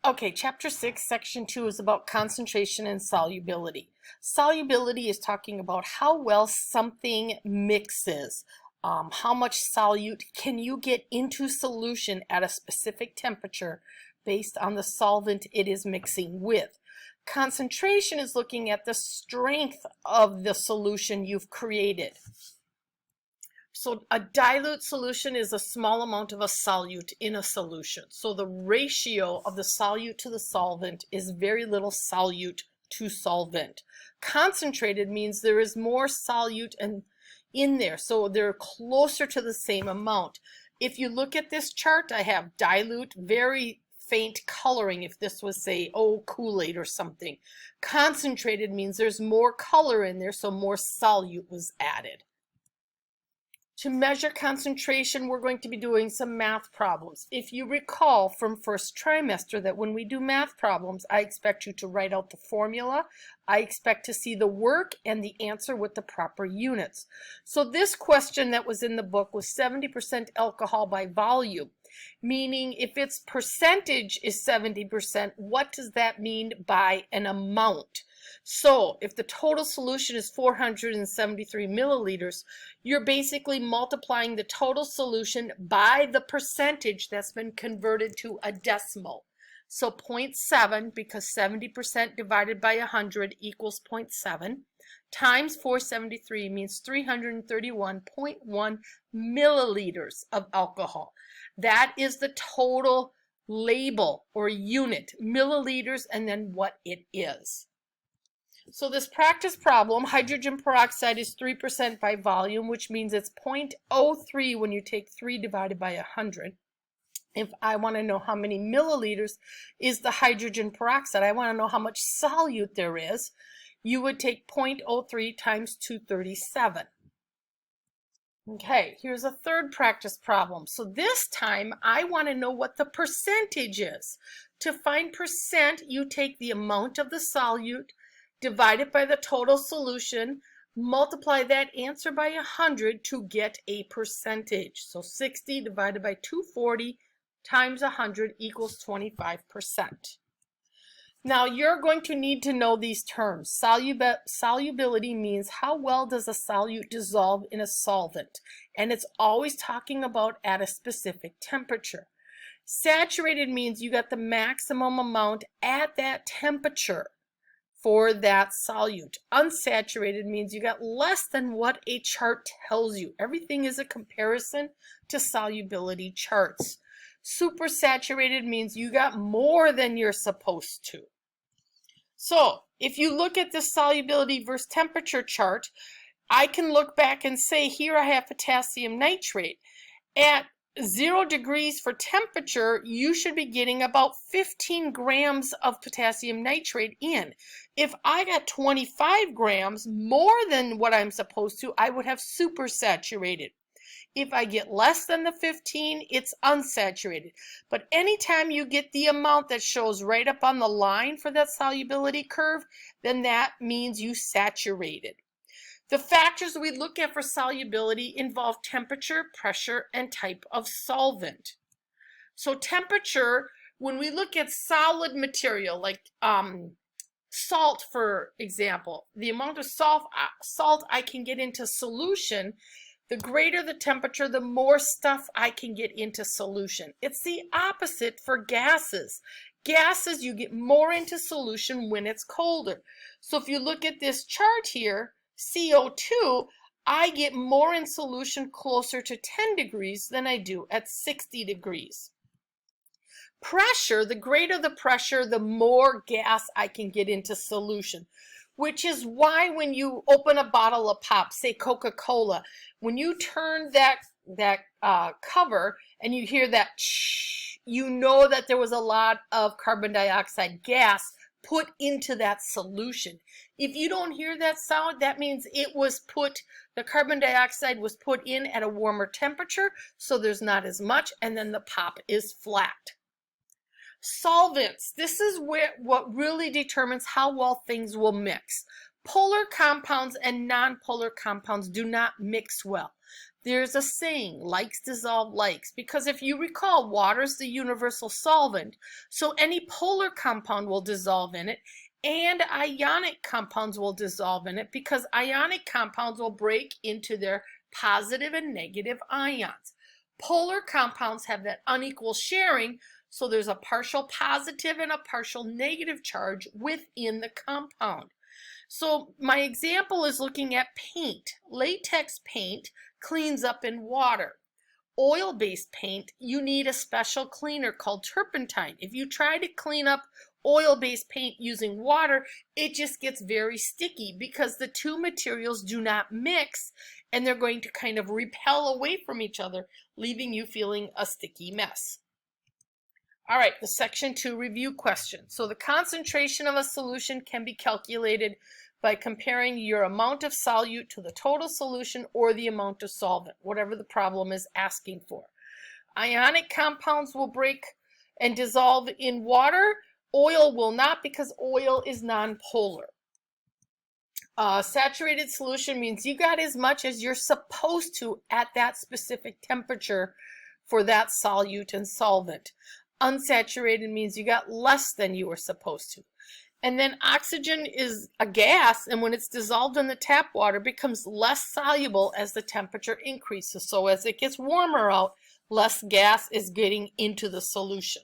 Okay, chapter 6, section 2 is about concentration and solubility. Solubility is talking about how well something mixes. How much solute can you get into solution at a specific temperature based on the solvent it is mixing with. Concentration is looking at the strength of the solution you've created. So a dilute solution is a small amount of a solute in a solution. So the ratio of the solute to the solvent is very little solute to solvent. Concentrated means there is more solute in there, so they're closer to the same amount. If you look at this chart, I have dilute, very faint coloring. If this was, say, Kool-Aid or something. Concentrated means there's more color in there, so more solute was added. To measure concentration, we're going to be doing some math problems. If you recall from first trimester that when we do math problems, I expect you to write out the formula. I expect to see the work and the answer with the proper units. So this question that was in the book was 70% alcohol by volume, meaning if its percentage is 70%, what does that mean by an amount? So if the total solution is 473 milliliters, you're basically multiplying the total solution by the percentage that's been converted to a decimal. So 0.7, because 70% divided by 100 equals 0.7, times 473 means 331.1 milliliters of alcohol. That is the total label or unit, milliliters, and then what it is. So this practice problem, hydrogen peroxide is 3% by volume, which means it's 0.03 when you take 3 divided by 100. If I want to know how many milliliters is the hydrogen peroxide, I want to know how much solute there is, you would take 0.03 times 237. Okay, here's a third practice problem. So this time I want to know what the percentage is. To find percent, you take the amount of the solute, divide it by the total solution, multiply that answer by 100 to get a percentage. So 60 divided by 240 times 100 equals 25%. Now you're going to need to know these terms. Solubility means how well does a solute dissolve in a solvent, and it's always talking about at a specific temperature. Saturated means you got the maximum amount at that temperature for that solute. Unsaturated means you got less than what a chart tells you. Everything is a comparison to solubility charts. Supersaturated means you got more than you're supposed to. So if you look at the solubility versus temperature chart, I can look back and say here I have potassium nitrate. At 0 degrees for temperature, you should be getting about 15 grams of potassium nitrate in. If I got 25 grams, more than what I'm supposed to, I would have supersaturated. If I get less than the 15, it's unsaturated. But anytime you get the amount that shows right up on the line for that solubility curve, then that means you saturated. The factors we look at for solubility involve temperature, pressure, and type of solvent. So temperature, when we look at solid material like salt, for example, the amount of salt I can get into solution, the greater the temperature, the more stuff I can get into solution. It's the opposite for gases. Gases, you get more into solution when it's colder. So if you look at this chart here, CO2, I get more in solution closer to 10 degrees than I do at 60 degrees. Pressure, the greater the pressure, the more gas I can get into solution, which is why when you open a bottle of pop, say Coca-Cola, when you turn that cover and you hear that shh, you know that there was a lot of carbon dioxide gas put into that solution. If you don't hear that sound, that means the carbon dioxide was put in at a warmer temperature, so there's not as much, and then the pop is flat. Solvents, this is what really determines how well things will mix. Polar compounds and non-polar compounds do not mix well. There's a saying, likes dissolve likes, because if you recall, water is the universal solvent, so any polar compound will dissolve in it, and ionic compounds will dissolve in it, because ionic compounds will break into their positive and negative ions. Polar compounds have that unequal sharing, so there's a partial positive and a partial negative charge within the compound. So my example is looking at paint. Latex paint cleans up in water. Oil-based paint, you need a special cleaner called turpentine. If you try to clean up oil-based paint using water, it just gets very sticky because the two materials do not mix and they're going to kind of repel away from each other, leaving you feeling a sticky mess. All right, the section 2 review question. So the concentration of a solution can be calculated by comparing your amount of solute to the total solution or the amount of solvent, whatever the problem is asking for. Ionic compounds will break and dissolve in water. Oil will not, because oil is nonpolar. Saturated solution means you got as much as you're supposed to at that specific temperature for that solute and solvent. Unsaturated means you got less than you were supposed to. And then oxygen is a gas, and when it's dissolved in the tap water, becomes less soluble as the temperature increases. So as it gets warmer out, less gas is getting into the solution.